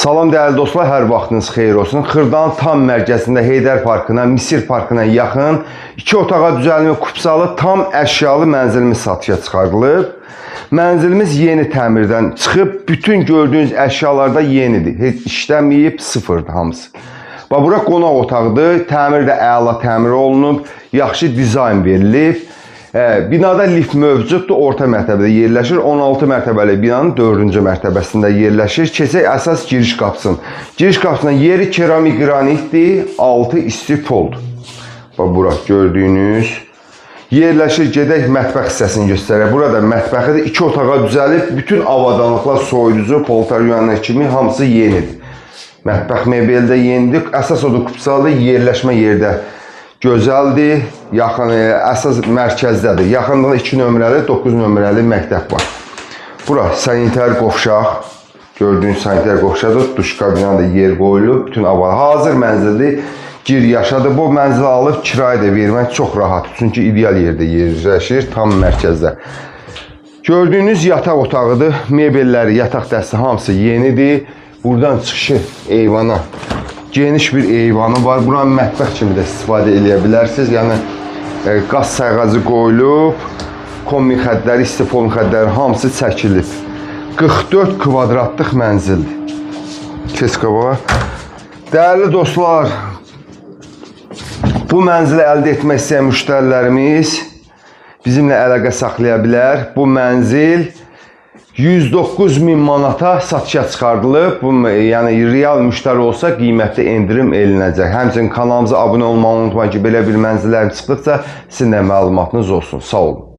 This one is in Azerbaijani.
Salam dəyərli dostlar, hər vaxtınız xeyir olsun. Xırdanın tam mərkəzində Heydər Parkına, Misir Parkına yaxın 2 otağa düzəlmə kupsalı tam əşyalı mənzilimiz satışa çıxarılıb. Mənzilimiz yeni təmirdən çıxıb, bütün gördüyünüz əşyalar da yenidir. Heç işləməyib, sıfırdır hamısı. Bax, bura qonaq otaqdır, təmir də əla təmir olunub, yaxşı dizayn verilib. Binada lift mövcuddur, orta mərtəbədə yerləşir. 16 mərtəbəli binanın 4-cü mərtəbəsində yerləşir. Keçək əsas giriş qapısının. Giriş qapısının yeri keramik qranitdir, altı isti poldur. Bax, bura gördüyünüz yerləşir. Gedək mətbəx hissəsini göstərək. Burada mətbəxidir, 2 otağa düzəlib, bütün avadanlıqlar, soyuducu, poltaryanlar kimi hamısı yenidir. Mətbəx mebeli də yenidir. Əsas odur kupsalı yerləşmə yerdə gözəldir, yaxın, əsas mərkəzdədir. Yaxınlıqda 2 nömrəli, 9 nömrəli məktəb var. Bura sanitar qovşaq, gördüyünüz sanitar qovşaqdır, duş kabinada yer qoyulub, bütün avar hazır mənzildir, gir yaşadır. Bu mənzili alıb kirayə də vermək çox rahatdır, çünki ideal yerdə yerləşir, tam mərkəzdə. Gördüyünüz yataq otağıdır, mebelləri, yataq dəsti hamısı yenidir. Buradan çıxışı eyvana. Geniş bir eyvanı var. Buranın mətbəx kimi də istifadə edə bilərsiniz. Yəni, qaz sayğacı qoyulub, kombi xəttləri, istifon xəttləri hamısı çəkilib. 44 kvadratlıq mənzildir. Keç qabağa. Dəyərli dostlar, bu mənzili əldə etmək istəyən müştərilərimiz bizimlə əlaqə saxlaya bilər. Bu mənzil 109.000 manata satışa çıxardılıb. Bu, yəni real müştəri olsa qiymətli endirim elinəcək. Həmçinin kanalımıza abunə olmağı unutmayın ki, belə bir mənzillərim çıxdıqca sizin də məlumatınız olsun. Sağ olun.